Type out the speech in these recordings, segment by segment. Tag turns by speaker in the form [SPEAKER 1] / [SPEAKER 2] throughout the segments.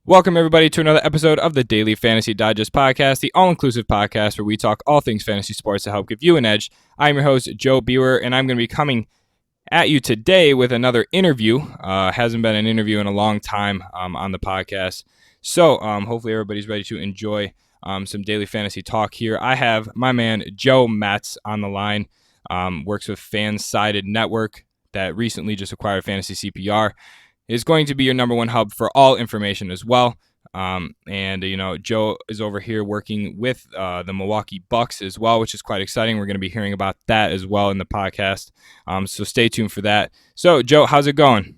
[SPEAKER 1] Welcome, everybody, to another episode of the Daily Fantasy Digest Podcast, the all-inclusive podcast where we talk all things fantasy sports to help give you an edge. I'm your host, Joe Bewer, and I'm going to be coming at you today with another interview. Hasn't been an interview in a long time on the podcast. So hopefully everybody's ready to enjoy some daily fantasy talk here. I have my man, Joe Metz, on the line. Works with Fansided Network that recently just acquired Fantasy CPR. Is going to be your number one hub for all information as well. Joe is over here working with the Milwaukee Bucks as well, which is quite exciting. We're going to be hearing about that as well in the podcast. So stay tuned for that. So, Joe, how's it going?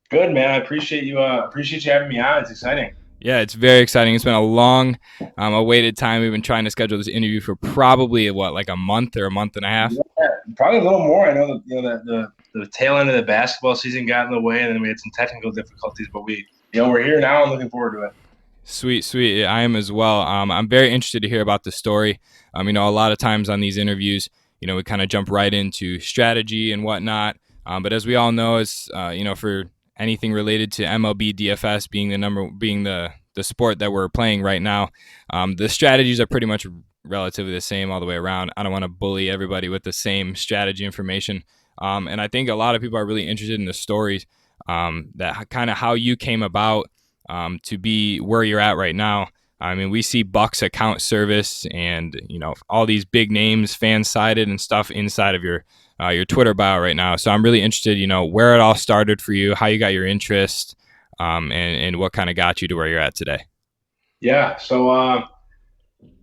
[SPEAKER 2] Good, man. I appreciate you having me on. It's exciting.
[SPEAKER 1] Yeah, it's very exciting. It's been a long awaited time. We've been trying to schedule this interview for probably like a month or a month and a half.
[SPEAKER 2] Yeah, probably a little more. I know that the tail end of the basketball season got in the way, and then we had some technical difficulties. But we're here now. I'm looking forward to it.
[SPEAKER 1] Sweet. I am as well. I'm very interested to hear about the story. A lot of times on these interviews, we kind of jump right into strategy and whatnot. But as we all know, it's for anything related to MLB DFS being the sport that we're playing right now, the strategies are pretty much relatively the same all the way around. I don't want to bully everybody with the same strategy information. And I think a lot of people are really interested in the stories, that kind of how you came about to be where you're at right now. I mean, we see Bucks account service and all these big names, Fansided and stuff inside of your Twitter bio right now. So I'm really interested, where it all started for you, how you got your interest, and what kind of got you to where you're at today.
[SPEAKER 2] Yeah. So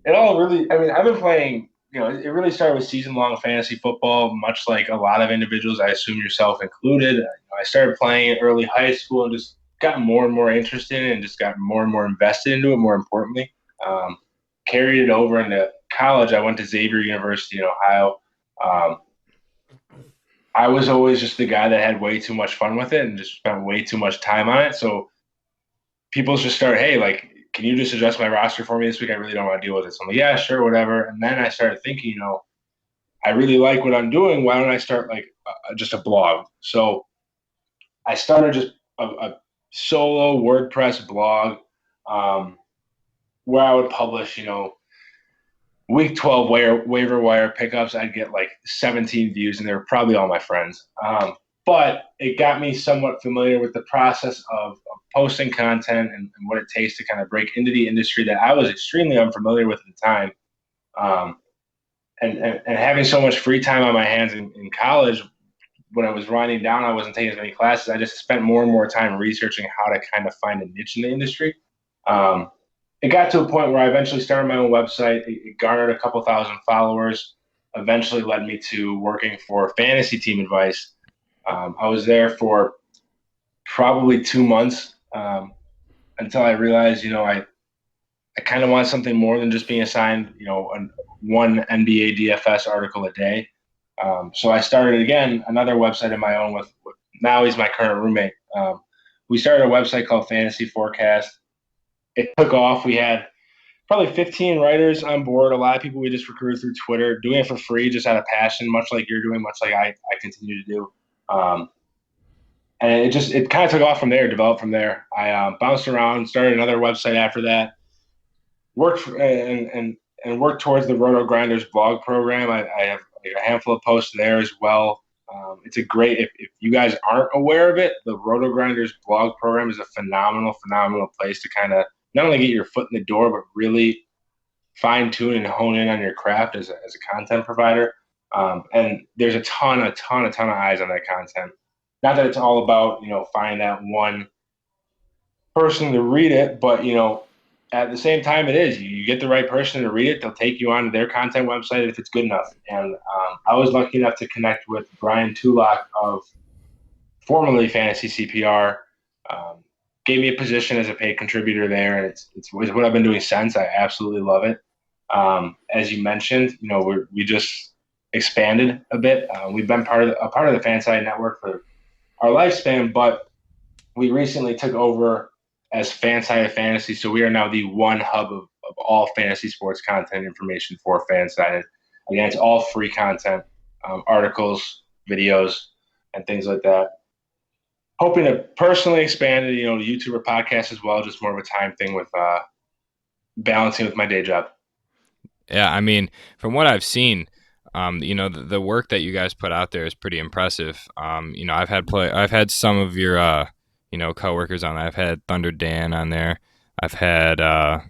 [SPEAKER 2] it all really. I mean, I've been playing. It really started with season-long fantasy football, much like a lot of individuals. I assume yourself included. I started playing in early high school and just got more and more interested in it and just got more and more invested into it, more importantly. Carried it over into college. I went to Xavier University in Ohio. I was always just the guy that had way too much fun with it and just spent way too much time on it. So people just start, hey, like, can you just adjust my roster for me this week? I really don't want to deal with it. So I'm like, yeah, sure, whatever. And then I started thinking, I really like what I'm doing. Why don't I start just a blog? So I started just a solo WordPress blog where I would publish, week 12 waiver wire pickups. I'd get like 17 views, and they were probably all my friends. But it got me somewhat familiar with the process of posting content and what it takes to kind of break into the industry that I was extremely unfamiliar with at the time. And having so much free time on my hands in college, when I was winding down, I wasn't taking as many classes. I just spent more and more time researching how to kind of find a niche in the industry. It got to a point where I eventually started my own website. It garnered a couple thousand followers, eventually led me to working for Fantasy Team Advice. I was there for probably 2 months until I realized, I kind of want something more than just being assigned, one NBA DFS article a day. So I started, again, another website of my own with now he's my current roommate. We started a website called Fantasy Forecast. It took off. We had probably 15 writers on board. A lot of people we just recruited through Twitter, doing it for free, just out of passion, much like you're doing, much like I continue to do. And it kind of took off from there, developed from there. I bounced around, started another website after that, worked and worked towards the Roto Grinders blog program. I have a handful of posts there as well. It's a great, if you guys aren't aware of it, the Roto Grinders blog program is a phenomenal place to kind of not only get your foot in the door, but really fine tune and hone in on your craft as a content provider. And there's a ton of eyes on that content. Not that it's all about, finding that one person to read it, but, at the same time it is. You get the right person to read it, they'll take you onto their content website if it's good enough. And I was lucky enough to connect with Brian Tulloch of formerly Fantasy CPR. Gave me a position as a paid contributor there, and it's what I've been doing since. I absolutely love it. As you mentioned, we just expanded a bit. We've been part of the Fansided network for our lifespan, but we recently took over as Fansided Fantasy, so we are now the one hub of all fantasy sports content information for Fansided. Again, it's all free content, articles, videos, and things like that. hoping to personally expand it, YouTube or podcast as well, just more of a time thing with balancing with my day job.
[SPEAKER 1] Yeah, I mean, from what I've seen, the work that you guys put out there is pretty impressive. I've had some of your coworkers on. I've had Thunder Dan on there. I've had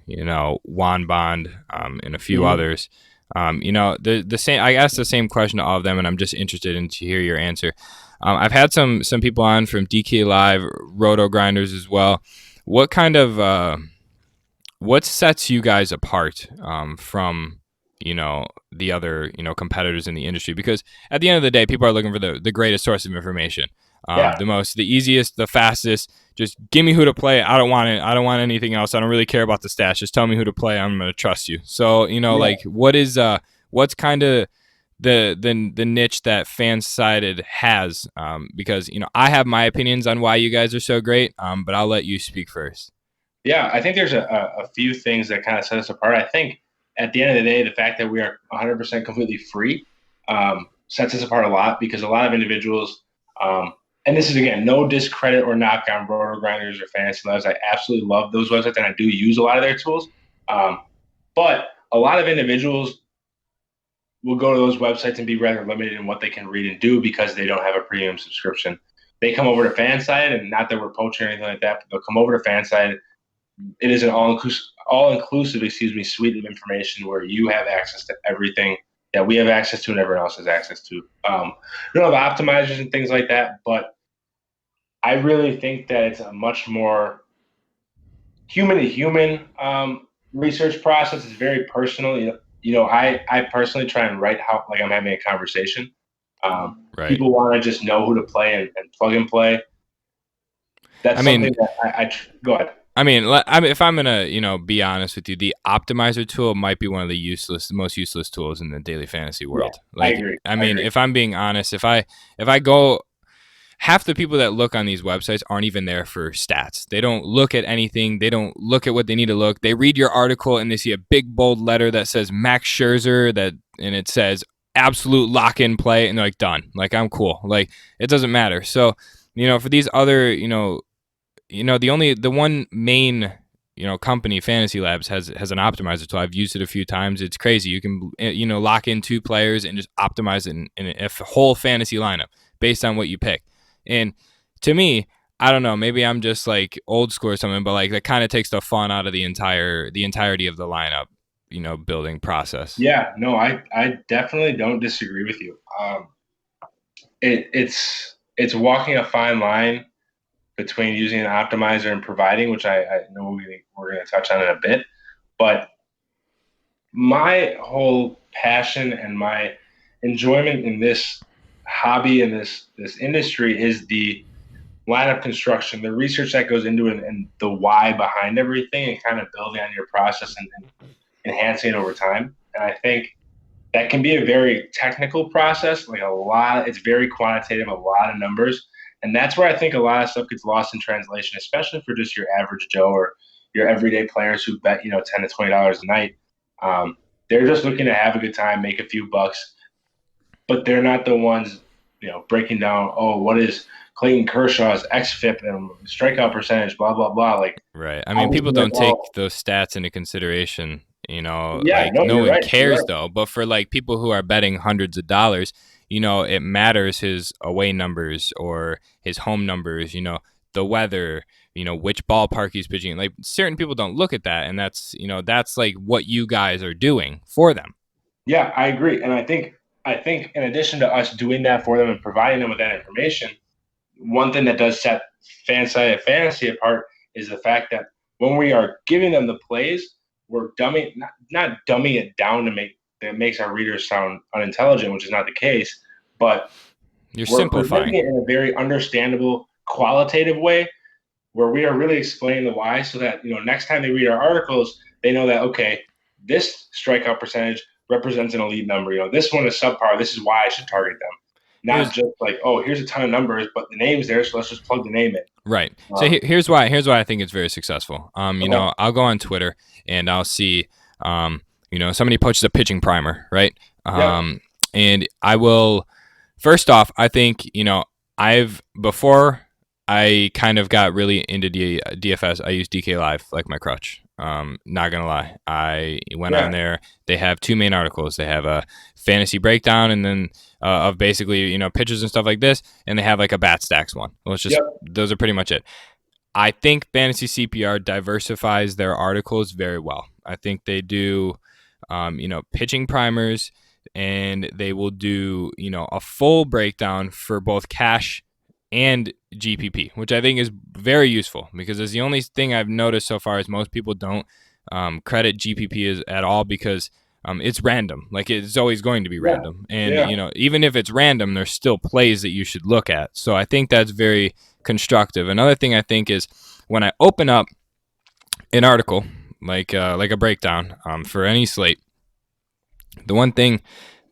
[SPEAKER 1] Juan Bond, and a few
[SPEAKER 2] Mm-hmm.
[SPEAKER 1] others. The same. I asked the same question to all of them, and I'm just interested in to hear your answer. I've had some people on from DK Live, Roto Grinders as well. What kind of what sets you guys apart from the other competitors in the industry? Because at the end of the day, people are looking for the greatest source of information,
[SPEAKER 2] Yeah,
[SPEAKER 1] the easiest, the fastest. Just give me who to play. I don't want it. I don't want anything else. I don't really care about the stats. Just tell me who to play. I'm gonna trust you. So
[SPEAKER 2] yeah.
[SPEAKER 1] like what's kind of the niche that Fansided has, because I have my opinions on why you guys are so great, but I'll let you speak first.
[SPEAKER 2] Yeah, I think there's a few things that kind of set us apart. I think at the end of the day, the fact that we are 100% completely free sets us apart a lot because a lot of individuals, and this is again no discredit or knock on Roto Grinders or Fantasy Labs. I absolutely love those websites and I do use a lot of their tools. Um, but a lot of individuals will go to those websites and be rather limited in what they can read and do because they don't have a premium subscription. They come over to Fanside, and not that we're poaching or anything like that, but they'll come over to Fanside. It is an all inclusive, suite of information where you have access to everything that we have access to and everyone else has access to. We don't have optimizers and things like that, but I really think that it's a much more human to human research process. It's very personal. I personally try and write how like I'm having a conversation.
[SPEAKER 1] Right.
[SPEAKER 2] People want to just know who to play and plug and play.
[SPEAKER 1] I
[SPEAKER 2] That's
[SPEAKER 1] mean,
[SPEAKER 2] something that I go ahead.
[SPEAKER 1] if I'm gonna, be honest with you, the optimizer tool might be one of the most useless tools in the daily fantasy
[SPEAKER 2] Yeah,
[SPEAKER 1] world.
[SPEAKER 2] I
[SPEAKER 1] Like,
[SPEAKER 2] agree.
[SPEAKER 1] I
[SPEAKER 2] I
[SPEAKER 1] mean,
[SPEAKER 2] agree.
[SPEAKER 1] if I'm being honest, if I go, half the people that look on these websites aren't even there for stats. They don't look at anything. They don't look at what they need to look. They read your article and they see a big bold letter that says Max Scherzer and it says absolute lock in play, and they're like, done. Like, I'm cool. Like, it doesn't matter. So, for these other, the one main company, Fantasy Labs, has an optimizer tool. I've used it a few times. It's crazy. You can lock in two players and just optimize it in a whole fantasy lineup based on what you pick. And to me, I don't know, maybe I'm just like old school or something, but like that kind of takes the fun out of the entirety of the lineup, building process.
[SPEAKER 2] Yeah, no, I definitely don't disagree with you. It's walking a fine line between using an optimizer and providing, which I know we're going to touch on in a bit. But my whole passion and my enjoyment in this hobby and this industry is the lineup construction, the research that goes into it, and the why behind everything, and kind of building on your process and enhancing it over time. And I think that can be a very technical process, like it's very quantitative, a lot of numbers. And that's where I think a lot of stuff gets lost in translation, especially for just your average Joe or your everyday players who bet, $10 to $20 a night. They're just looking to have a good time, make a few bucks, but they're not the ones, breaking down, oh, what is Clayton Kershaw's xFIP and strikeout percentage, blah, blah, blah. Like,
[SPEAKER 1] Right. I
[SPEAKER 2] I
[SPEAKER 1] mean,
[SPEAKER 2] would
[SPEAKER 1] people
[SPEAKER 2] be like,
[SPEAKER 1] don't take
[SPEAKER 2] well,
[SPEAKER 1] those stats into consideration.
[SPEAKER 2] yeah,
[SPEAKER 1] Like
[SPEAKER 2] no,
[SPEAKER 1] no
[SPEAKER 2] you're
[SPEAKER 1] one
[SPEAKER 2] right. You're
[SPEAKER 1] cares
[SPEAKER 2] right.
[SPEAKER 1] though. But for like people who are betting hundreds of dollars, it matters his away numbers or his home numbers. The weather. Which ballpark he's pitching. Like certain people don't look at that, and that's like what you guys are doing for them.
[SPEAKER 2] Yeah, I agree. And I think in addition to us doing that for them and providing them with that information, one thing that does set Fansided Fantasy apart is the fact that when we are giving them the plays, we're not dumbing it down that makes our readers sound unintelligent, which is not the case, but
[SPEAKER 1] You're
[SPEAKER 2] we're presenting
[SPEAKER 1] simplifying.
[SPEAKER 2] it in a very understandable, qualitative way where we are really explaining the why so that, next time they read our articles, they know that, okay, this strikeout percentage represents an elite number. This one is subpar. This is why I should target them. Not
[SPEAKER 1] Here's
[SPEAKER 2] just like, oh, here's a ton of numbers, but the name's there, so let's just plug the name in.
[SPEAKER 1] Right. So here's why I think it's very successful.
[SPEAKER 2] Okay.
[SPEAKER 1] I'll go on Twitter and I'll see, somebody posts a pitching primer, right?
[SPEAKER 2] Yeah.
[SPEAKER 1] And I will, first off, I think, I've before I kind of got really into DFS. I use DK Live like my crutch. Not gonna lie, I went on
[SPEAKER 2] Yeah.
[SPEAKER 1] there. They have two main articles. They have a fantasy breakdown, and then of basically pitchers and stuff like this, and they have like a bat stacks one. Well, it's just
[SPEAKER 2] Yep.
[SPEAKER 1] those are pretty much it. I think Fantasy CPR diversifies their articles very well. I think they do, pitching primers, and they will do, a full breakdown for both cash and GPP, which I think is very useful because it's the only thing I've noticed so far is most people don't credit GPP at all because it's random. Like it's always going to be
[SPEAKER 2] Yeah.
[SPEAKER 1] random, and
[SPEAKER 2] Yeah.
[SPEAKER 1] even if it's random, there's still plays that you should look at. So I think that's very constructive. Another thing I think is when I open up an article like a breakdown for any slate, the one thing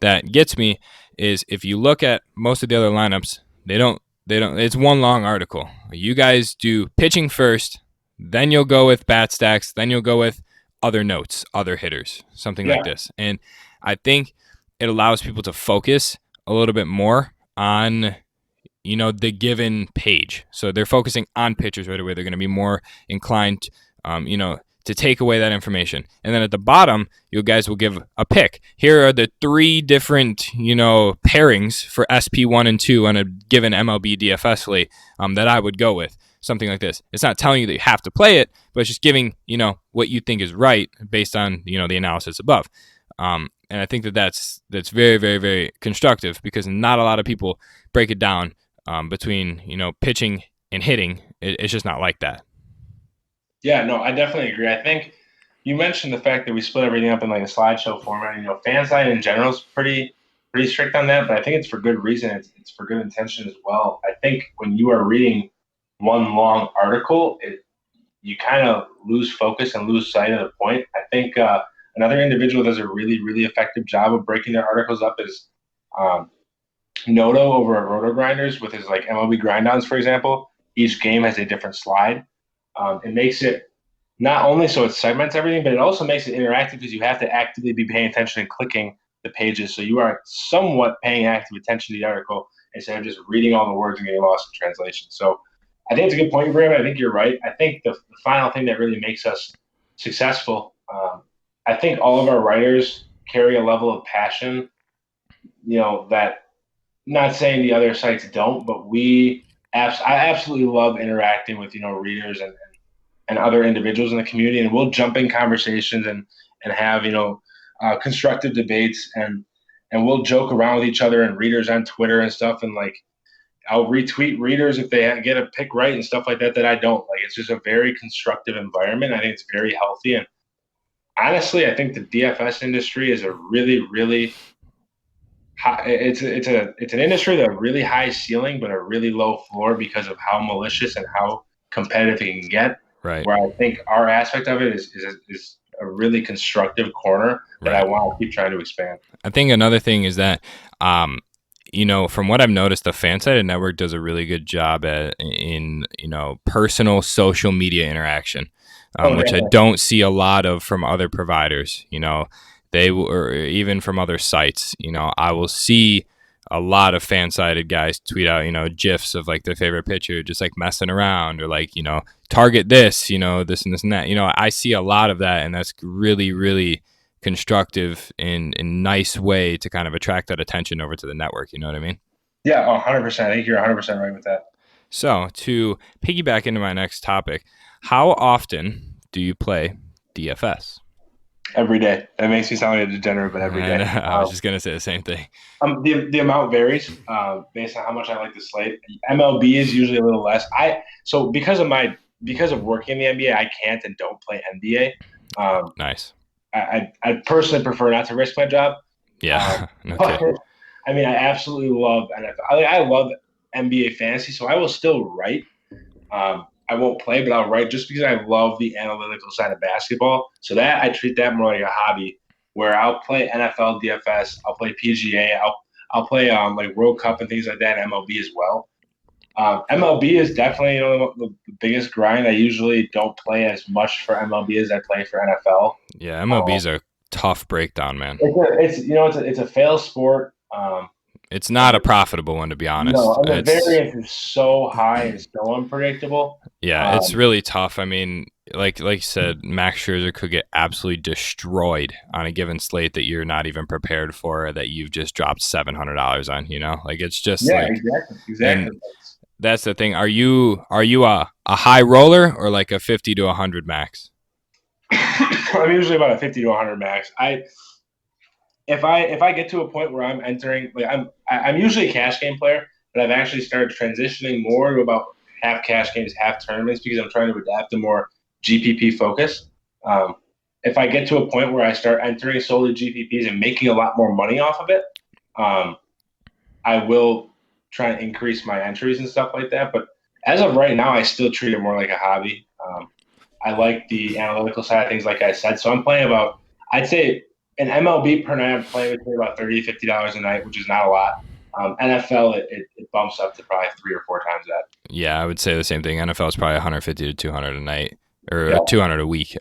[SPEAKER 1] that gets me is if you look at most of the other lineups, they don't. It's one long article. You guys do pitching first, then you'll go with bat stacks, then you'll go with other notes, other hitters, something like
[SPEAKER 2] Yeah.
[SPEAKER 1] this. And I think it allows people to focus a little bit more on the given page. So they're focusing on pitchers right away. They're going to be more inclined, to take away that information. And then at the bottom, you guys will give a pick. Here are the three different, pairings for SP1 and 2 on a given MLB DFS slate that I would go with. Something like this. It's not telling you that you have to play it, but it's just giving, what you think is right based on, the analysis above. And I think that's very, very, very constructive because not a lot of people break it down between pitching and hitting. It's just not like that.
[SPEAKER 2] Yeah, no, I definitely agree. I think you mentioned the fact that we split everything up in like a slideshow format. Fansided in general is pretty strict on that, but I think it's for good reason. It's for good intention as well. I think when you are reading one long article, you kind of lose focus and lose sight of the point. I think another individual that does a really, really effective job of breaking their articles up is um, Noto over at Roto Grinders with his like MLB grindouts, for example. Each game has a different slide. It makes it not only so it segments everything, but it also makes it interactive because you have to actively be paying attention and clicking the pages. So you are somewhat paying active attention to the article instead of just reading all the words and getting lost in translation. So I think it's a good point, Graham. I think you're right. I think the final thing that really makes us successful, I think all of our writers carry a level of passion, that not saying the other sites don't, but I absolutely love interacting with readers and other individuals in the community, and we'll jump in conversations and have constructive debates and we'll joke around with each other and readers on Twitter and stuff, and like I'll retweet readers if they get a pick right and stuff like that I don't like. It's just a very constructive environment. I think it's very healthy, and honestly, I think the DFS industry is a really, really it's an industry that a really high ceiling but a really low floor because of how malicious and how competitive it can get.
[SPEAKER 1] Right.
[SPEAKER 2] Where I think our aspect of it is a really constructive corner that I
[SPEAKER 1] Right.
[SPEAKER 2] want to keep trying to expand.
[SPEAKER 1] I think another thing is that, from what I've noticed, the Fansided Network does a really good job in personal social media interaction, which I don't see a lot of from other providers. Or even from other sites. I will see a lot of Fansided guys tweet out, gifs of like their favorite pitcher, just like messing around or like, target this, this and this and that. I see a lot of that, and that's really, really constructive in a nice way to kind of attract that attention over to the network. You know what I mean?
[SPEAKER 2] Yeah, 100%. I think you're 100% right with that.
[SPEAKER 1] So to piggyback into my next topic, how often do you play DFS?
[SPEAKER 2] Every day. That makes me sound like a degenerate, but every day.
[SPEAKER 1] I was just gonna say the same thing.
[SPEAKER 2] The amount varies based on how much I like the slate. MLB is usually a little less. Because of working in the NBA, I can't and don't play NBA.
[SPEAKER 1] Nice.
[SPEAKER 2] I personally prefer not to risk my job.
[SPEAKER 1] Yeah.
[SPEAKER 2] Okay. I mean, I absolutely love NFL. I love NBA fantasy, so I will still write. I won't play, but I'll write just because I love the analytical side of basketball. So that I treat that more like a hobby, where I'll play NFL DFS, I'll play PGA, I'll play like World Cup and things like that, and MLB as well. MLB is definitely the biggest grind. I usually don't play as much for MLB as I play for NFL.
[SPEAKER 1] Yeah, MLB is a tough breakdown, man.
[SPEAKER 2] It's a fail sport.
[SPEAKER 1] It's not a profitable one, to be honest.
[SPEAKER 2] No, and the
[SPEAKER 1] It's
[SPEAKER 2] variance is so high and so unpredictable.
[SPEAKER 1] Yeah, it's
[SPEAKER 2] Um,
[SPEAKER 1] really tough. I mean, like you said, Max Scherzer could get absolutely destroyed on a given slate that you're not even prepared for, or that you've just dropped $700 on. Like it's just
[SPEAKER 2] yeah,
[SPEAKER 1] like,
[SPEAKER 2] exactly,
[SPEAKER 1] and
[SPEAKER 2] exactly.
[SPEAKER 1] that's the thing. Are you a high roller or like a 50 to 100 max?
[SPEAKER 2] I'm usually about a 50 to 100 max. If I get to a point where I'm entering, like I'm usually a cash game player, but I've actually started transitioning more to about half cash games, half tournaments because I'm trying to adapt to more GPP focus. Um, if I get to a point where I start entering solely GPPs and making a lot more money off of it, um, I will try and increase my entries and stuff like that. But as of right now, I still treat it more like a hobby. I like the analytical side of things, like I said. So I'm playing about, I'd say, an MLB per night, I'm playing between about $30 to $50 a night, which is not a lot. NFL, it bumps up to probably 3 or 4 times that.
[SPEAKER 1] Yeah, I would say the same thing. NFL is probably 150 to 200 a night, or
[SPEAKER 2] Yeah.
[SPEAKER 1] 200 a week.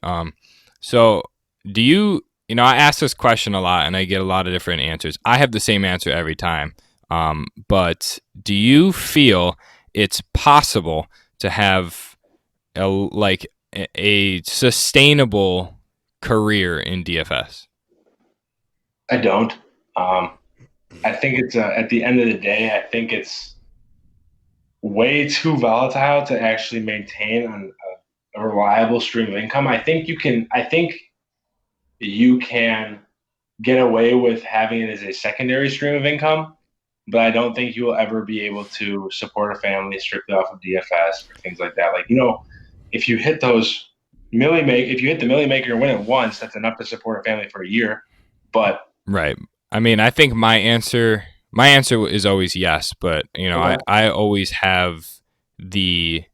[SPEAKER 1] So do you? I ask this question a lot, and I get a lot of different answers. I have the same answer every time. But do you feel it's possible to have a sustainable career in DFS?
[SPEAKER 2] I don't. Um, I think it's at the end of the day, I think it's way too volatile to actually maintain a reliable stream of income. I think you can get away with having it as a secondary stream of income, but I don't think you will ever be able to support a family strictly off of DFS or things like that. Like, if you hit if you hit the milli maker and win it once, that's enough to support a family for a year. But
[SPEAKER 1] Right. I mean, I think my answer is always yes, but I always have the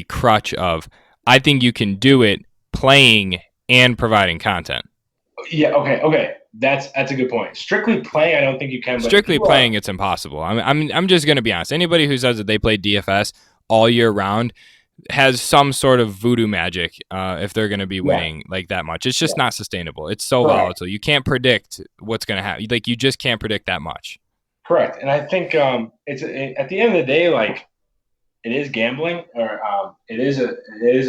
[SPEAKER 1] crutch of I think you can do it playing and providing content.
[SPEAKER 2] yeah, okay, that's a good point. Strictly playing, I don't think you can. But if
[SPEAKER 1] Strictly
[SPEAKER 2] you are,
[SPEAKER 1] playing, it's impossible. I'm just gonna be honest. Anybody who says that they play DFS all year round has some sort of voodoo magic if they're going to be
[SPEAKER 2] yeah,
[SPEAKER 1] winning like that much. It's just
[SPEAKER 2] yeah,
[SPEAKER 1] not sustainable. It's so
[SPEAKER 2] correct.
[SPEAKER 1] volatile. You can't predict what's going to happen. Like you just can't predict that much.
[SPEAKER 2] Correct. And I think at the end of the day, like it is gambling, or it is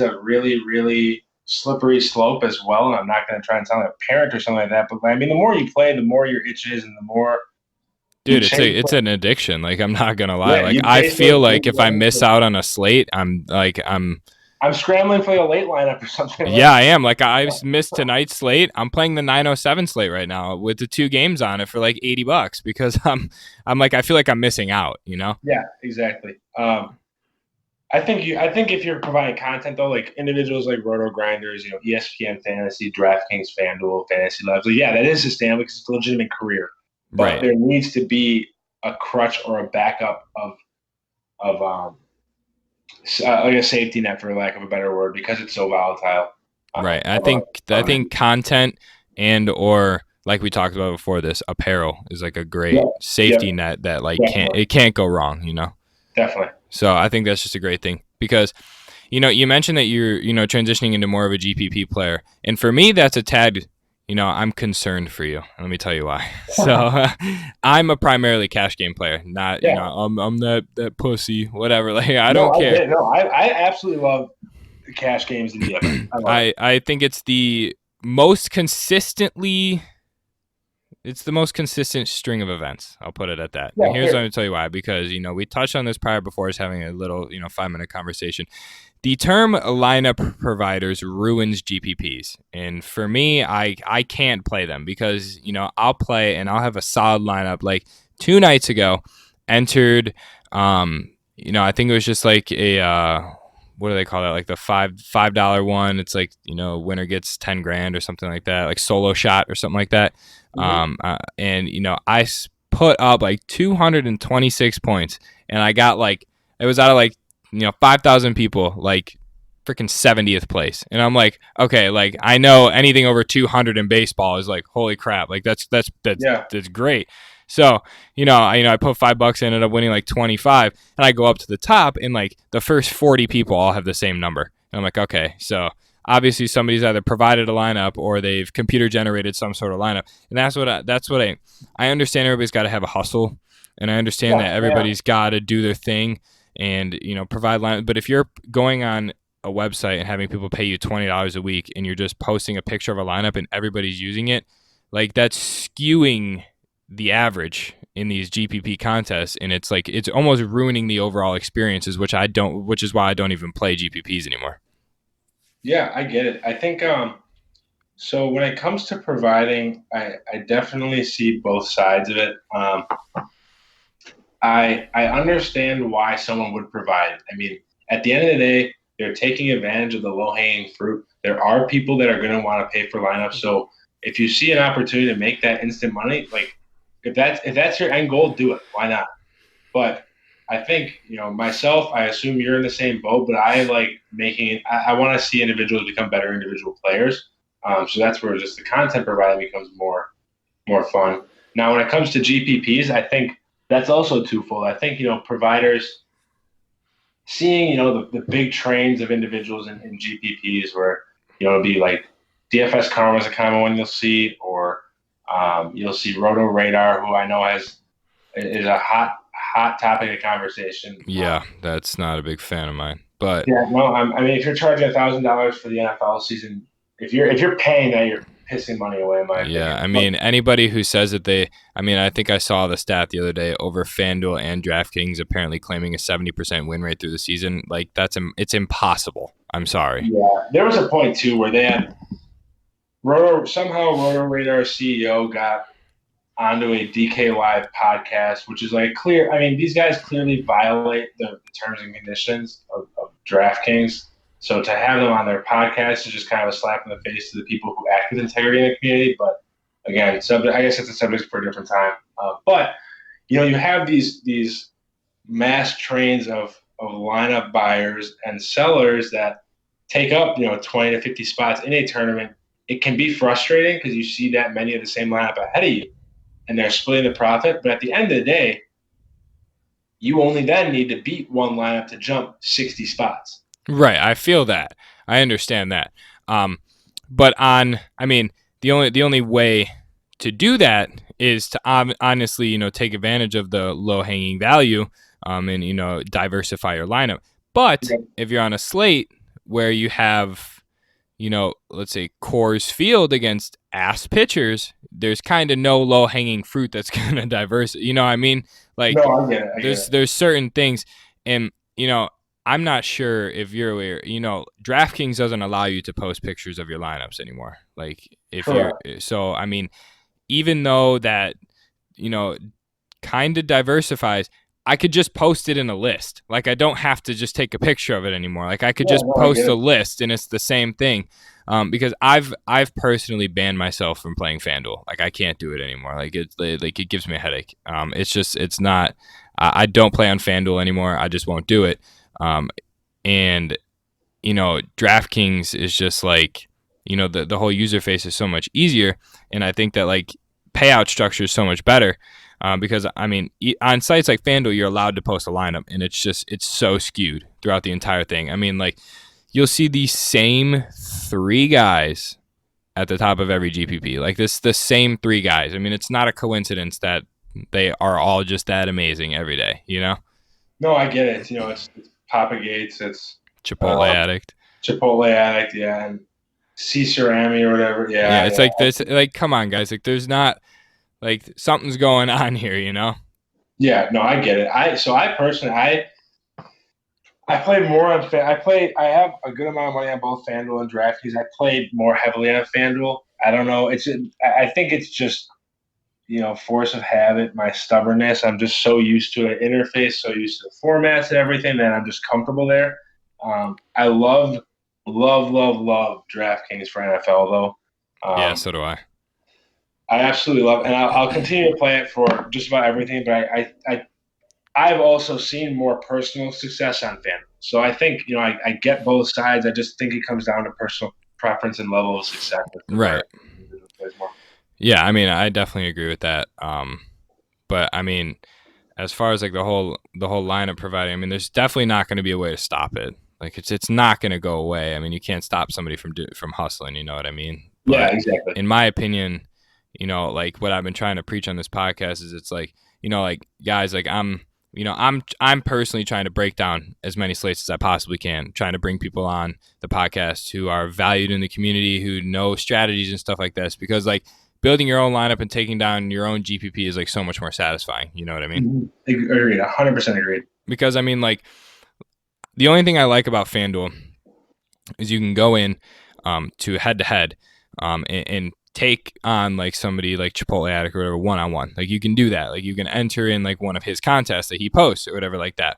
[SPEAKER 2] a really really slippery slope as well. And I'm not going to try and sound like a parent or something like that, but I mean, the more you play, the more your itch is, and the more you
[SPEAKER 1] Dude, it's
[SPEAKER 2] chase.
[SPEAKER 1] it's an addiction. Like I'm not gonna lie.
[SPEAKER 2] Yeah,
[SPEAKER 1] Like
[SPEAKER 2] you
[SPEAKER 1] I
[SPEAKER 2] chase
[SPEAKER 1] feel
[SPEAKER 2] those
[SPEAKER 1] like
[SPEAKER 2] big
[SPEAKER 1] if I
[SPEAKER 2] runs.
[SPEAKER 1] miss out on a slate, I'm
[SPEAKER 2] I'm scrambling for a late lineup or something like
[SPEAKER 1] yeah, I am. Like I missed tonight's slate. I'm playing the 907 slate right now with the 2 games on it for like $80 because I'm like I feel like I'm missing out.
[SPEAKER 2] yeah, exactly. I think if you're providing content though, like individuals like Roto Grinders, ESPN Fantasy, DraftKings, FanDuel, Fantasy Labs, like, yeah, that is sustainable because it's a legitimate career. But
[SPEAKER 1] Right.
[SPEAKER 2] there needs to be a crutch or a backup of like a safety net, for lack of a better word, because it's so volatile.
[SPEAKER 1] Right. I
[SPEAKER 2] Of
[SPEAKER 1] think I
[SPEAKER 2] a,
[SPEAKER 1] think content and or like we talked about before, this apparel is like a
[SPEAKER 2] yeah,
[SPEAKER 1] great
[SPEAKER 2] yeah,
[SPEAKER 1] safety net that like
[SPEAKER 2] definitely,
[SPEAKER 1] can't go wrong.
[SPEAKER 2] definitely.
[SPEAKER 1] So I think that's just a great thing because you mentioned that you're transitioning into more of a GPP player, and for me that's a tad. I'm concerned for you. Let me tell you why. So I'm a primarily cash game player, not
[SPEAKER 2] Yeah,
[SPEAKER 1] I'm that pussy, whatever. Like I
[SPEAKER 2] no,
[SPEAKER 1] don't
[SPEAKER 2] I
[SPEAKER 1] care.
[SPEAKER 2] get it. No, I absolutely love cash games in DFS. I love it.
[SPEAKER 1] I think it's the most consistently it's the most consistent string of events. I'll put it at that. And
[SPEAKER 2] Yeah,
[SPEAKER 1] here's what I'm
[SPEAKER 2] fair.
[SPEAKER 1] going to tell you why. Because, we touched on this prior before us having a little, 5-minute conversation. The term lineup providers ruins GPPs. And for me, I can't play them because, I'll play and I'll have a solid lineup. Like 2 nights ago, entered, I think it was just like a, what do they call that? Like the $5 one. It's like, winner gets 10 grand or something like that, like solo shot or something like that.
[SPEAKER 2] Mm-hmm.
[SPEAKER 1] And I put up like 226 points, and I got like it was out of like 5,000 people, like freaking 70th place. And I'm like, okay, like I know anything over 200 in baseball is like holy crap, like
[SPEAKER 2] Yeah,
[SPEAKER 1] that's great. So I put $5 in, ended up winning like 25, and I go up to the top, and like the first 40 people all have the same number. And I'm like, okay, so obviously somebody's either provided a lineup or they've computer generated some sort of lineup, and that's what I understand. Everybody's got to have a hustle, and I understand
[SPEAKER 2] Yeah,
[SPEAKER 1] that
[SPEAKER 2] yeah,
[SPEAKER 1] everybody's got to do their thing and provide lineup. But if you're going on a website and having people pay you $20 a week and you're just posting a picture of a lineup and everybody's using it, like that's skewing the average in these GPP contests, and it's like it's almost ruining the overall experiences, which is why I don't even play GPPs anymore.
[SPEAKER 2] yeah. I get it. I think so. When it comes to providing, I definitely see both sides of it. I understand why someone would provide. I mean, at the end of the day, they're taking advantage of the low hanging fruit. There are people that are going to want to pay for lineups. So if you see an opportunity to make that instant money, like if that's your end goal, do it. Why not? But I think myself. I assume you're in the same boat. But I like making. I want to see individuals become better individual players. So that's where just the content providing becomes more fun. Now, when it comes to GPPs, I think that's also twofold. I think providers seeing the big trains of individuals in GPPs where it'll be like DFS Karma is a common one you'll see, or you'll see Roto Radar, who I know is a hot topic of conversation.
[SPEAKER 1] Yeah, that's not a big fan of mine, but
[SPEAKER 2] Yeah, no, I mean if you're charging $1,000 for the NFL season, if you're paying that, you're pissing money away, in my
[SPEAKER 1] yeah,
[SPEAKER 2] opinion.
[SPEAKER 1] I mean, anybody who says that I think I saw the stat the other day over FanDuel and DraftKings apparently claiming a 70% win rate through the season. Like it's impossible. I'm sorry.
[SPEAKER 2] Yeah, there was a point too where they had Roto Radar CEO got onto a DK Live podcast, which is like clear. I mean, these guys clearly violate the terms and conditions of DraftKings. So to have them on their podcast is just kind of a slap in the face to the people who act with integrity in the community. But again, I guess it's a subject for a different time. But you have these mass trains of lineup buyers and sellers that take up 20 to 50 spots in a tournament. It can be frustrating because you see that many of the same lineup ahead of you, and they're splitting the profit. But at the end of the day, you only then need to beat one lineup to jump 60 spots.
[SPEAKER 1] Right. I feel that. I understand that. But I mean, the only way to do that is to honestly, take advantage of the low hanging value, and diversify your lineup. But if you're on a slate where you have, let's say Coors Field against ass pitchers, there's kind of no low hanging fruit that's gonna diversify. You know what I mean? Like
[SPEAKER 2] No, I get it. I get it.
[SPEAKER 1] there's certain things, and I'm not sure if you're aware. DraftKings doesn't allow you to post pictures of your lineups anymore. Like if you're
[SPEAKER 2] Correct.
[SPEAKER 1] so, I mean, even though that you know kind of diversifies, I could just post it in a list. Like I don't have to just take a picture of it anymore. Like I could
[SPEAKER 2] Yeah,
[SPEAKER 1] just
[SPEAKER 2] no, I
[SPEAKER 1] post
[SPEAKER 2] get
[SPEAKER 1] a
[SPEAKER 2] it.
[SPEAKER 1] list and it's the same thing. Because I've personally banned myself from playing FanDuel. Like I can't do it anymore. It gives me a headache. It's not. I don't play on FanDuel anymore. I just won't do it. And DraftKings is just like the whole user face is so much easier, and I think that like payout structure is so much better. Because I mean, on sites like FanDuel, you're allowed to post a lineup, and it's so skewed throughout the entire thing. I mean, like you'll see the same three guys at the top of every GPP, like the same three guys. I mean, it's not a coincidence that they are all just that amazing every day.
[SPEAKER 2] No, I get it. It's Papa Gates, it's
[SPEAKER 1] Chipotle
[SPEAKER 2] um,
[SPEAKER 1] addict.
[SPEAKER 2] Chipotle Addict, yeah, and C Cerami or whatever.
[SPEAKER 1] Yeah,
[SPEAKER 2] Yeah,
[SPEAKER 1] it's
[SPEAKER 2] yeah,
[SPEAKER 1] like this. Like, come on, guys. Like, there's not like something's going on here.
[SPEAKER 2] yeah. No, I get it. I personally, I played more on Fan. I have a good amount of money on both FanDuel and DraftKings. I played more heavily on FanDuel. I don't know. I think it's just force of habit, my stubbornness. I'm just so used to an interface, so used to the formats and everything that I'm just comfortable there. I love DraftKings for NFL though.
[SPEAKER 1] Yeah,
[SPEAKER 2] Um,
[SPEAKER 1] so do I.
[SPEAKER 2] I absolutely love, and I'll continue to play it for just about everything. But I've also seen more personal success on FanDuel. So I think I get both sides. I just think it comes down to personal preference and level of success as to
[SPEAKER 1] Right.
[SPEAKER 2] where individual plays more.
[SPEAKER 1] Yeah, I mean, I definitely agree with that. But I mean, as far as like the whole lineup providing, I mean, there's definitely not going to be a way to stop it. Like it's not going to go away. I mean, you can't stop somebody from hustling. You know what I mean?
[SPEAKER 2] Yeah,
[SPEAKER 1] But
[SPEAKER 2] exactly.
[SPEAKER 1] in my opinion, like what I've been trying to preach on this podcast is it's like, like guys, like I'm personally trying to break down as many slates as I possibly can, trying to bring people on the podcast who are valued in the community, who know strategies and stuff like this, because like building your own lineup and taking down your own GPP is like so much more satisfying. You know what I mean?
[SPEAKER 2] Agreed. 100% agreed.
[SPEAKER 1] Because I mean, like the only thing I like about FanDuel is you can go in to head to head and take on like somebody like Chipotle Addict or whatever one-on-one. Like you can do that. Like you can enter in like one of his contests that he posts or whatever like that.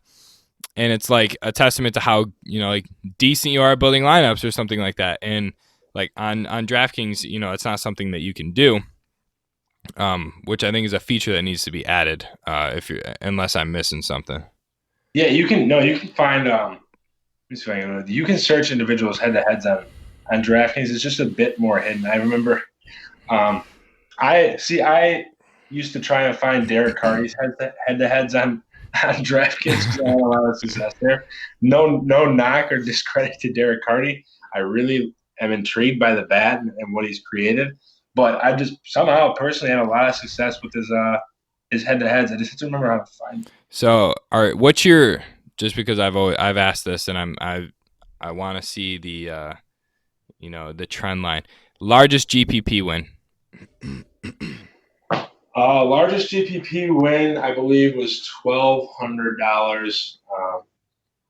[SPEAKER 1] And it's like a testament to how, like decent you are at building lineups or something like that. And like on DraftKings, it's not something that you can do, which I think is a feature that needs to be added unless I'm missing something.
[SPEAKER 2] Yeah, you can find you can search individuals head to heads on DraftKings. It's just a bit more hidden. I remember I used to try and find Derek Carty's head to heads on DraftKings because I had a lot of success there. No knock or discredit to Derek Carty. I really am intrigued by the bat and what he's created, but I just somehow personally had a lot of success with his head to heads. I just have to remember how to find it.
[SPEAKER 1] So, all right, what's your, just because I've asked this and I want to see the the trend line. Largest GPP win.
[SPEAKER 2] Largest GPP win, I believe, was $1,200.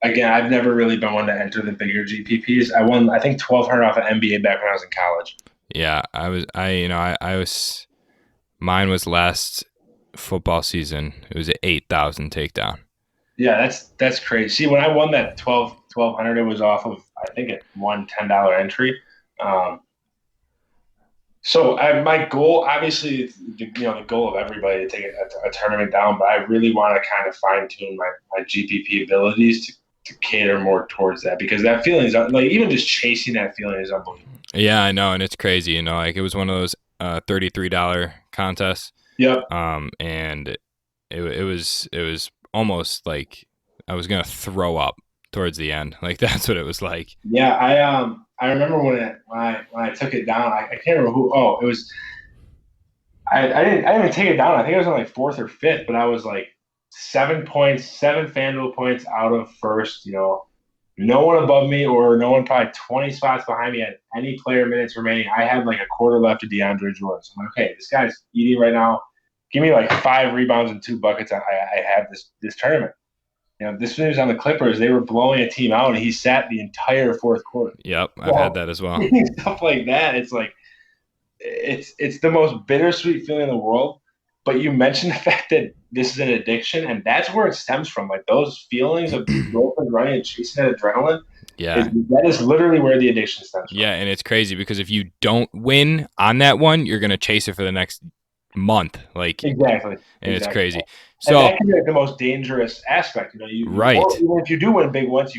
[SPEAKER 2] Again, I've never really been one to enter the bigger GPPs. I won, I think, $1,200 off of NBA back when I was in college.
[SPEAKER 1] Yeah, I was. Mine was last football season. It was an 8,000 takedown.
[SPEAKER 2] Yeah, that's crazy. See, when I won that 1,200, it was off of, I think, it won $10 entry. So my goal, obviously, the goal of everybody to take a tournament down, but I really want to kind of fine tune my GPP abilities to cater more towards that, because that feeling is like, even just chasing that feeling is unbelievable.
[SPEAKER 1] Yeah, I know, and it's crazy. Like it was one of those $33 contests.
[SPEAKER 2] Yep.
[SPEAKER 1] And it was almost like I was gonna throw up towards the end. Like that's what it was like.
[SPEAKER 2] Yeah, I remember when I took it down. I can't remember who. Oh, it was. I didn't even take it down. I think I was on like fourth or fifth, but I was like 7 points, 7 FanDuel points out of first. No one above me or no one probably 20 spots behind me had any player minutes remaining. I had like a quarter left of DeAndre Jordan. So I'm like, okay, this guy's eating right now. Give me like 5 rebounds and 2 buckets. I have this tournament. This was on the Clippers. They were blowing a team out, and he sat the entire fourth quarter.
[SPEAKER 1] Yep, I've had that as well.
[SPEAKER 2] Stuff like that. It's like it's the most bittersweet feeling in the world. But you mentioned the fact that this is an addiction, and that's where it stems from. Like those feelings of running and chasing that adrenaline.
[SPEAKER 1] Yeah,
[SPEAKER 2] that is literally where the addiction stems from.
[SPEAKER 1] Yeah, and it's crazy because if you don't win on that one, you're gonna chase it for the next month. Like
[SPEAKER 2] exactly,
[SPEAKER 1] and it's crazy.
[SPEAKER 2] So and that can be like the most dangerous aspect.
[SPEAKER 1] Right.
[SPEAKER 2] Even if you do win big ones,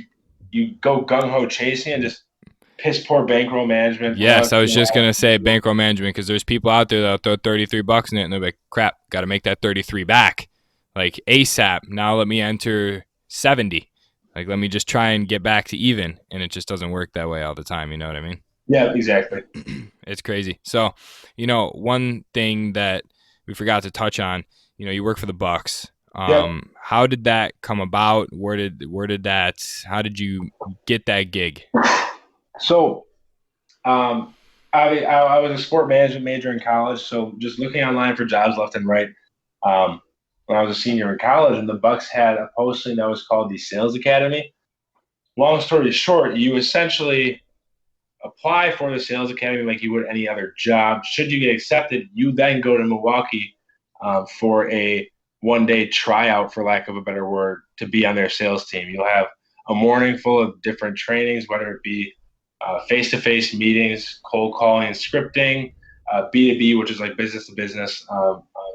[SPEAKER 2] you go gung ho chasing and just piss poor bankroll management.
[SPEAKER 1] Yes, I was just gonna say bankroll management because there's people out there that'll throw $33 in it and they're like, crap, got to make that 33 back, like ASAP. Now let me enter 70. Like let me just try and get back to even, and it just doesn't work that way all the time. You know what I mean?
[SPEAKER 2] Yeah, exactly.
[SPEAKER 1] It's crazy. So, one thing that we forgot to touch on, you work for the Bucks.
[SPEAKER 2] Yep.
[SPEAKER 1] How did that come about? How did you get that gig?
[SPEAKER 2] So, I was a sport management major in college. So just looking online for jobs left and right. When I was a senior in college, and the Bucks had a posting that was called the Sales Academy. Long story short, you essentially apply for the Sales Academy like you would any other job. Should you get accepted, you then go to Milwaukee for a one-day tryout, for lack of a better word, to be on their sales team. You'll have a morning full of different trainings, whether it be face-to-face meetings, cold calling and scripting, B2B, which is like business-to-business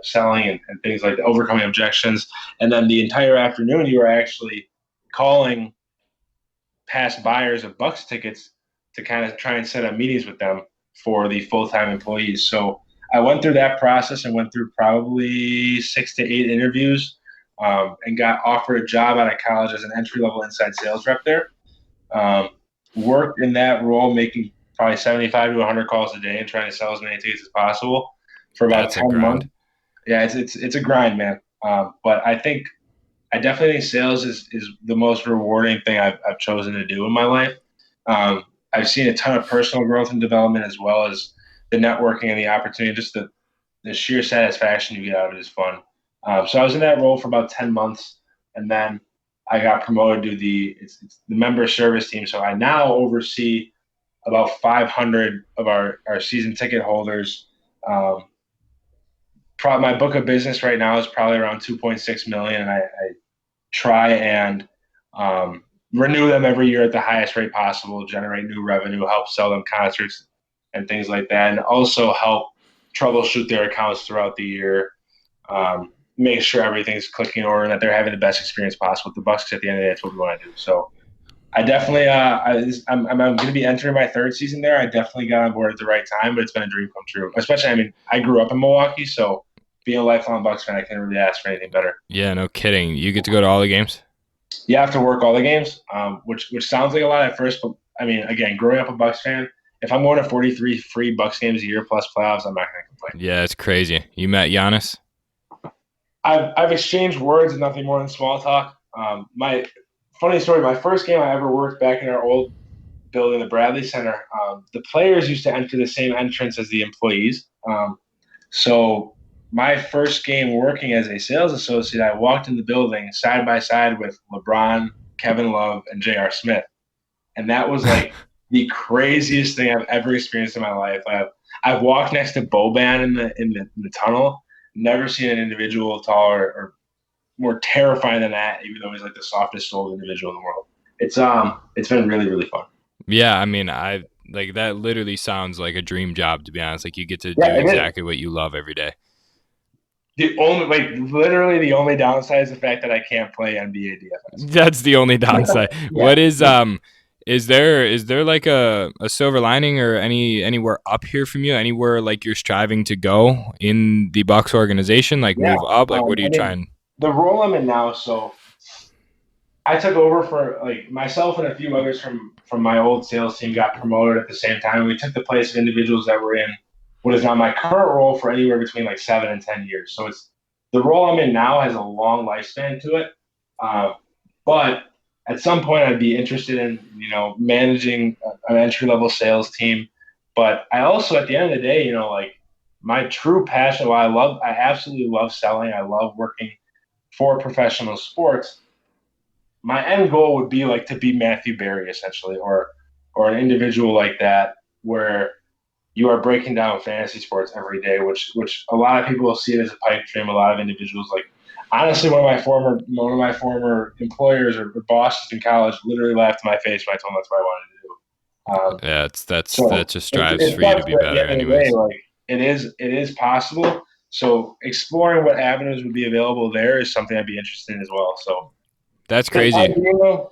[SPEAKER 2] selling and things like that, overcoming objections. And then the entire afternoon, you are actually calling past buyers of Bucks tickets to kind of try and set up meetings with them for the full-time employees. So I went through that process and went through probably 6 to 8 interviews and got offered a job out of college as an entry-level inside sales rep there. Um, Worked in that role, making probably 75 to 100 calls a day and trying to sell as many tickets as possible for about
[SPEAKER 1] That's a
[SPEAKER 2] 10
[SPEAKER 1] grind.
[SPEAKER 2] months. Yeah, it's a grind, man. But I definitely think sales is the most rewarding thing I've chosen to do in my life. I've seen a ton of personal growth and development as well as the networking and the opportunity. Just the sheer satisfaction you get out of it is fun. So I was in that role for about 10 months, and then I got promoted to it's the member service team. So I now oversee about 500 of our season ticket holders. Um, my book of business right now is probably around 2.6 million, and I try and um, renew them every year at the highest rate possible, generate new revenue, help sell them concerts and things like that, and also help troubleshoot their accounts throughout the year. Make sure everything's clicking in order and that they're having the best experience possible with the Bucks. At the end of the day, that's what we want to do. So I definitely, I'm going to be entering my third season there. I definitely got on board at the right time, but it's been a dream come true. Especially, I mean, I grew up in Milwaukee, so being a lifelong Bucks fan, I can't really ask for anything better.
[SPEAKER 1] Yeah, no kidding. You get to go to all the games?
[SPEAKER 2] You have to work all the games, which sounds like a lot at first, but I mean, again, growing up a Bucks fan, if I'm going to 43 free Bucks games a year plus playoffs, I'm not going to complain.
[SPEAKER 1] Yeah, it's crazy. You met Giannis?
[SPEAKER 2] I've exchanged words and nothing more than small talk. My funny story, my first game I ever worked back in our old building, the Bradley Center, the players used to enter the same entrance as the employees. So my first game working as a sales associate, I walked in the building side by side with LeBron, Kevin Love, and J.R. Smith. And that was like the craziest thing I've ever experienced in my life. I've walked next to Boban in the tunnel. Never seen an individual taller or more terrifying than that, even though he's like the softest souled individual in the world. It's been really, really fun.
[SPEAKER 1] Yeah, I mean, I like that literally sounds like a dream job, to be honest. Like you get to do
[SPEAKER 2] Yeah, it is.
[SPEAKER 1] exactly what you love every day.
[SPEAKER 2] Literally the only downside is the fact that I can't play NBA DFS.
[SPEAKER 1] That's the only downside.
[SPEAKER 2] Yeah.
[SPEAKER 1] What is there like a silver lining or anywhere up here from you? Anywhere like you're striving to go in the Bucks organization? Like
[SPEAKER 2] Yeah.
[SPEAKER 1] move up? Like what are
[SPEAKER 2] I
[SPEAKER 1] you
[SPEAKER 2] mean,
[SPEAKER 1] trying?
[SPEAKER 2] the role I'm in now, so I took over for like myself and a few others from my old sales team got promoted at the same time. We took the place of individuals that were in what is now my current role for anywhere between like 7 and 10 years. So it's the role I'm in now has a long lifespan to it. But at some point, I'd be interested in managing an entry level sales team. But I also, at the end of the day, like my true passion. I absolutely love selling. I love working for professional sports. My end goal would be like to be Matthew Berry essentially, or an individual like that where you are breaking down fantasy sports every day, which a lot of people will see it as a pipe dream. A lot of individuals like honestly, one of my former employers or bosses in college literally laughed in my face when I told them that's what I wanted to do.
[SPEAKER 1] Yeah, that
[SPEAKER 2] So
[SPEAKER 1] just strives
[SPEAKER 2] it
[SPEAKER 1] for you to
[SPEAKER 2] sucks,
[SPEAKER 1] be
[SPEAKER 2] but at the
[SPEAKER 1] better,
[SPEAKER 2] end of the day,
[SPEAKER 1] anyways.
[SPEAKER 2] like it is possible. So exploring what avenues would be available there is something I'd be interested in as well. So
[SPEAKER 1] That's crazy.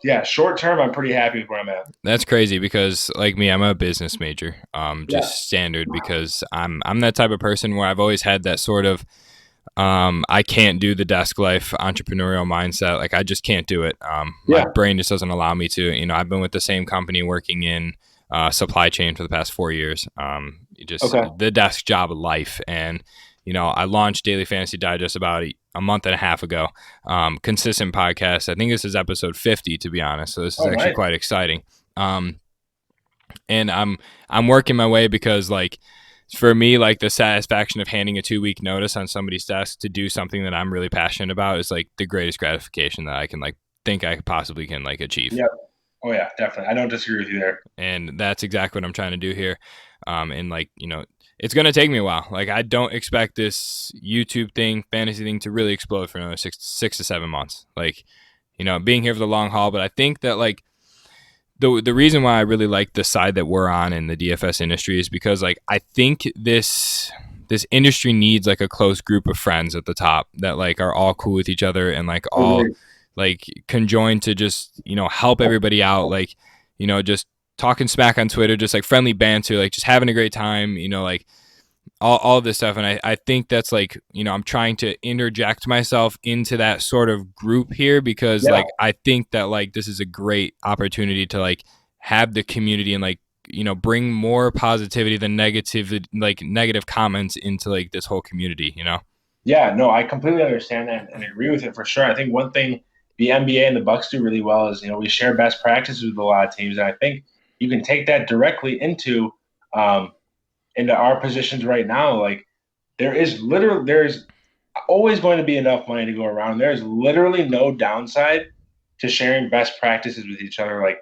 [SPEAKER 2] yeah, short term, I'm pretty happy with where I'm at.
[SPEAKER 1] That's crazy because like me, I'm a business major.
[SPEAKER 2] Yeah.
[SPEAKER 1] Just standard because I'm that type of person where I've always had that sort of I can't do the desk life entrepreneurial mindset. Like I just can't do it. My
[SPEAKER 2] Yeah.
[SPEAKER 1] brain just doesn't allow me to. I've been with the same company working in supply chain for the past 4 years. Just
[SPEAKER 2] Okay.
[SPEAKER 1] the desk job life, and I launched Daily Fantasy Digest about a month and a half ago. Consistent podcast. I think this is episode 50, to be honest. So this is
[SPEAKER 2] Oh,
[SPEAKER 1] actually
[SPEAKER 2] nice.
[SPEAKER 1] quite exciting. And I'm working my way because like for me, like the satisfaction of handing a 2 week notice on somebody's desk to do something that I'm really passionate about is like the greatest gratification that I can like think I possibly can like achieve.
[SPEAKER 2] Yep. Oh yeah, definitely. I don't disagree with you there.
[SPEAKER 1] And that's exactly what I'm trying to do here. And like, it's going to take me a while. Like I don't expect this YouTube thing, fantasy thing to really explode for another 6 to 7 months. Like, being here for the long haul. But I think that like the reason why I really like the side that we're on in the DFS industry is because like I think this industry needs like a close group of friends at the top that like are all cool with each other and like all like conjoined to just help everybody out, like just talking smack on Twitter, just like friendly banter, like just having a great time, like all this stuff. And I think that's like, I'm trying to interject myself into that sort of group here because
[SPEAKER 2] Yeah.
[SPEAKER 1] like, I think that like, this is a great opportunity to like have the community and like, bring more positivity than negative comments into like this whole community.
[SPEAKER 2] Yeah, no, I completely understand that and agree with it for sure. I think one thing the NBA and the Bucks do really well is, we share best practices with a lot of teams, and I think you can take that directly um, into our positions right now. Like there's always going to be enough money to go around. There's literally no downside to sharing best practices with each other. Like,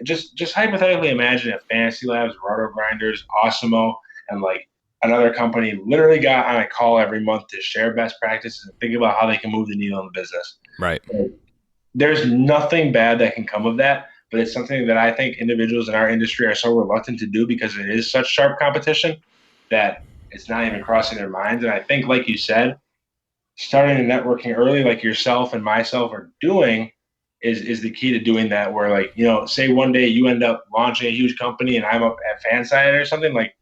[SPEAKER 2] just hypothetically imagine if Fantasy Labs, Roto Grinders, Awesemo, and like another company literally got on a call every month to share best practices and think about how they can move the needle in the business.
[SPEAKER 1] Right.
[SPEAKER 2] Like, there's nothing bad that can come of that, but it's something that I think individuals in our industry are so reluctant to do because it is such sharp competition that it's not even crossing their minds. And I think, like you said, starting networking early, like yourself and myself are doing, is the key to doing that. Where like, say one day you end up launching a huge company and I'm up at Fansided or something, like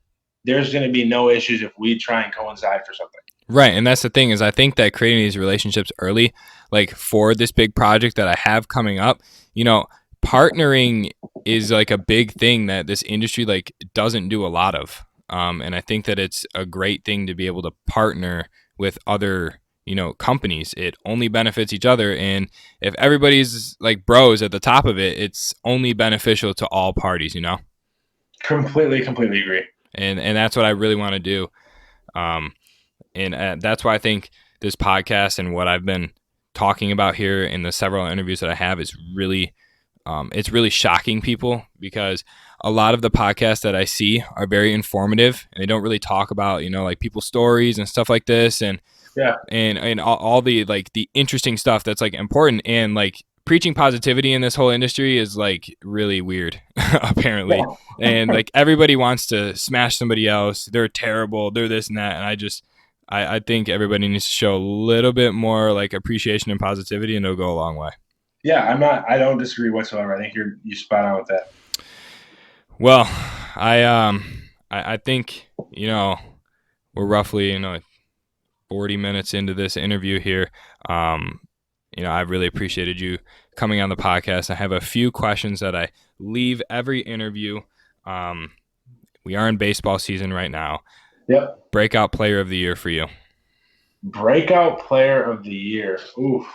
[SPEAKER 2] there's going to be no issues if we try and coincide for something.
[SPEAKER 1] Right. And that's the thing is I think that creating these relationships early, like for this big project that I have coming up, partnering is like a big thing that this industry like doesn't do a lot of. And I think that it's a great thing to be able to partner with other, companies. It only benefits each other. And if everybody's like bros at the top of it, it's only beneficial to all parties.
[SPEAKER 2] Completely agree.
[SPEAKER 1] And that's what I really want to do. And that's why I think this podcast and what I've been talking about here in the several interviews that I have is really, it's really shocking people because a lot of the podcasts that I see are very informative and they don't really talk about, like people's stories and stuff like this. And
[SPEAKER 2] Yeah.
[SPEAKER 1] And all the like the interesting stuff that's like important and like preaching positivity in this whole industry is like really weird apparently. And like everybody wants to smash somebody else. They're terrible. They're this and that. And I think everybody needs to show a little bit more like appreciation and positivity and it'll go a long way.
[SPEAKER 2] Yeah, I don't disagree whatsoever. I think you spot on with that.
[SPEAKER 1] Well, I think, we're roughly, 40 minutes into this interview here. I've really appreciated you coming on the podcast. I have a few questions that I leave every interview. We are in baseball season right now.
[SPEAKER 2] Yep.
[SPEAKER 1] Breakout player of the year for you.
[SPEAKER 2] Breakout player of the year. Oof.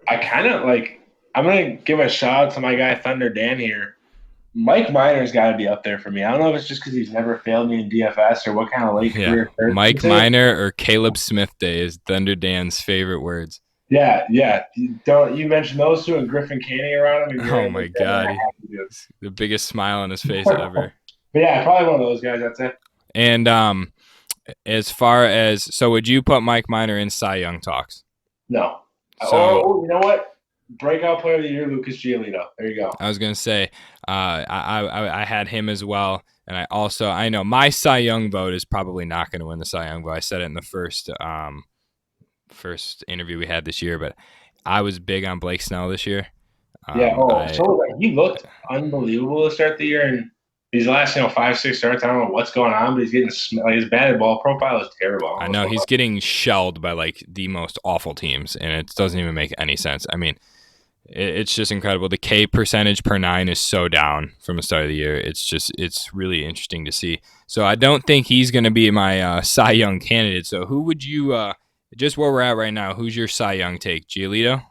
[SPEAKER 2] I kind of like. I'm gonna give a shout out to my guy Thunder Dan here. Mike Minor's got to be up there for me. I don't know if it's just because he's never failed me in DFS or what kind of late career.
[SPEAKER 1] Mike Minor or Caleb Smith Day is Thunder Dan's favorite words.
[SPEAKER 2] Yeah. You mentioned those two and Griffin Canning around him.
[SPEAKER 1] Oh my God, the biggest smile on his face ever.
[SPEAKER 2] But yeah, probably one of those guys. That's it.
[SPEAKER 1] And as far as would you put Mike Minor in Cy Young talks?
[SPEAKER 2] No. So, you know what? Breakout player of the year, Lucas Giolito. There you go.
[SPEAKER 1] I was gonna say, I had him as well, and I know my Cy Young vote is probably not going to win the Cy Young vote. I said it in the first interview we had this year, but I was big on Blake Snell this year.
[SPEAKER 2] He looked unbelievable to start the year, and these last 5-6 starts, I don't know what's going on, but he's getting his batted ball profile is terrible.
[SPEAKER 1] I know he's getting shelled by like the most awful teams, and it doesn't even make any sense. I mean. It's just incredible. The K percentage per 9 is so down from the start of the year. It's really interesting to see. So I don't think he's going to be my Cy Young candidate. So who would you, just where we're at right now, who's your Cy Young take? Giolito?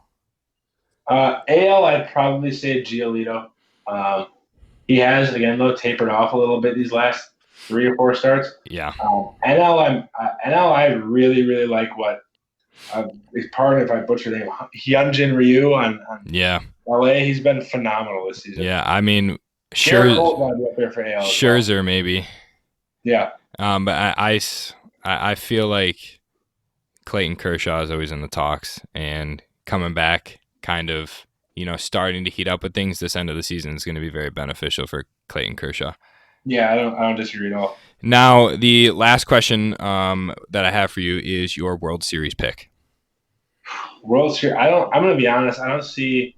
[SPEAKER 2] AL, I'd probably say Giolito. He has, again, though, tapered off a little bit these last 3 or 4 starts.
[SPEAKER 1] Yeah.
[SPEAKER 2] NL, I really, really like what pardon if I butcher the name, Hyunjin Ryu on LA. He's been phenomenal this season.
[SPEAKER 1] Yeah, I mean, Scherzer maybe.
[SPEAKER 2] Yeah.
[SPEAKER 1] But I feel like Clayton Kershaw is always in the talks and coming back, kind of, starting to heat up with things. This end of the season is going to be very beneficial for Clayton Kershaw.
[SPEAKER 2] Yeah, I don't disagree at all.
[SPEAKER 1] Now, the last question that I have for you is your World Series pick.
[SPEAKER 2] World Series. I'm going to be honest. I don't see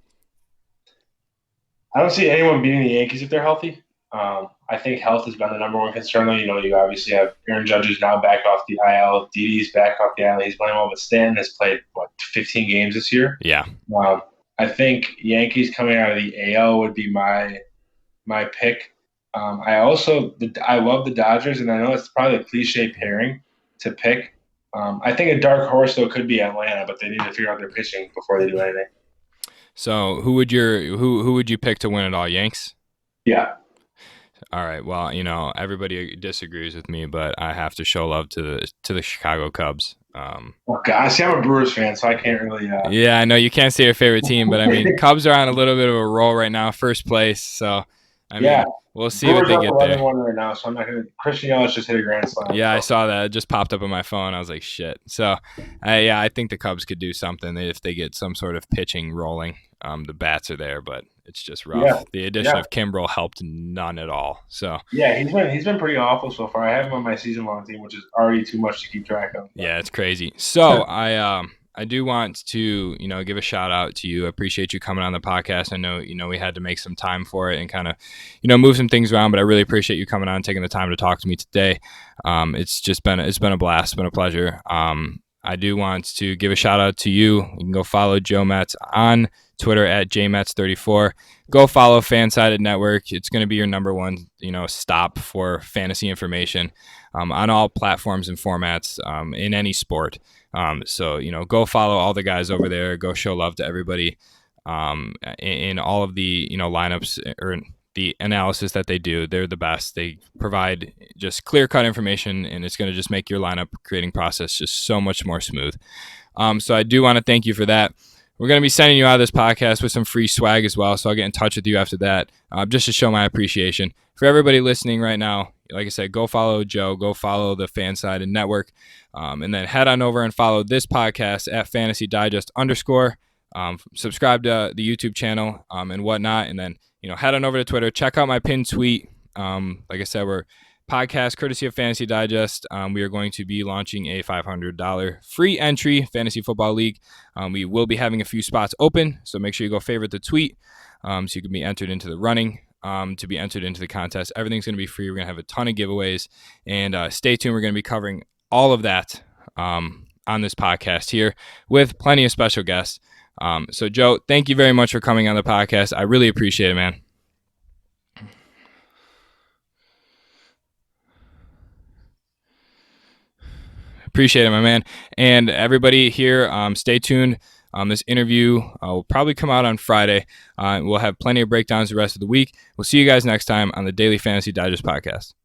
[SPEAKER 2] anyone beating the Yankees if they're healthy. I I think health has been the number one concern. Though, you obviously have Aaron Judge is now back off the IL. Didi's back off the IL. He's playing well, but Stanton has played 15 games this year.
[SPEAKER 1] Yeah.
[SPEAKER 2] I think Yankees coming out of the AL would be my pick. I love the Dodgers, and I know it's probably a cliche pairing to pick. I think a dark horse though could be Atlanta, but they need to figure out their pitching before they do anything.
[SPEAKER 1] So who would you pick to win it all? Yanks?
[SPEAKER 2] Yeah.
[SPEAKER 1] All right. Well, everybody disagrees with me, but I have to show love to the Chicago Cubs.
[SPEAKER 2] Oh gosh, see, I'm a Brewers fan, so I can't really.
[SPEAKER 1] Yeah, I know you can't say your favorite team, but I mean, Cubs are on a little bit of a roll right now, first place. So, I mean, we'll see
[SPEAKER 2] Brewers
[SPEAKER 1] what they get there.
[SPEAKER 2] 11-1 right now, so I'm not gonna. Christian Yelich just hit a grand slam.
[SPEAKER 1] Yeah,
[SPEAKER 2] so.
[SPEAKER 1] I saw that. It just popped up on my phone. I was like, shit. So, I think the Cubs could do something if they get some sort of pitching rolling. The bats are there, but it's just rough. Yeah. The addition of Kimbrel helped none at all. So
[SPEAKER 2] he's been pretty awful so far. I have him on my season-long team, which is already too much to keep track of.
[SPEAKER 1] But. Yeah, it's crazy. So I do want to give a shout out to you. I appreciate you coming on the podcast. I know we had to make some time for it and kind of move some things around, but I really appreciate you coming on and taking the time to talk to me today. It's been a blast. It's been a pleasure. I do want to give a shout out to you. You can go follow Joe Metz on Twitter at jmetz34. Go follow Fansided Network. It's going to be your number one, stop for fantasy information on all platforms and formats in any sport. So go follow all the guys over there. Go show love to everybody in all of the lineups or the analysis that they do. They're the best. They provide just clear-cut information, and it's going to just make your lineup creating process just so much more smooth. So I do want to thank you for that. We're going to be sending you out of this podcast with some free swag as well, so I'll get in touch with you after that just to show my appreciation. For everybody listening right now, like I said, go follow Joe, go follow the Fansided Network, and then head on over and follow this podcast at Fantasy Digest _. Subscribe to the YouTube channel and whatnot, and then head on over to Twitter. Check out my pinned tweet. Like I said, we're podcast courtesy of Fantasy Digest. We are going to be launching a $500 free entry fantasy football league. We will be having a few spots open, so make sure you go favorite the tweet so you can be entered into the running to be entered into the contest. Everything's going to be free. We're going to have a ton of giveaways, and stay tuned. We're going to be covering all of that on this podcast here with plenty of special guests. So Joe, thank you very much for coming on the podcast. I really appreciate it, man. Appreciate it, my man. And everybody here, stay tuned. This interview will probably come out on Friday. We'll have plenty of breakdowns the rest of the week. We'll see you guys next time on the Daily Fantasy Digest podcast.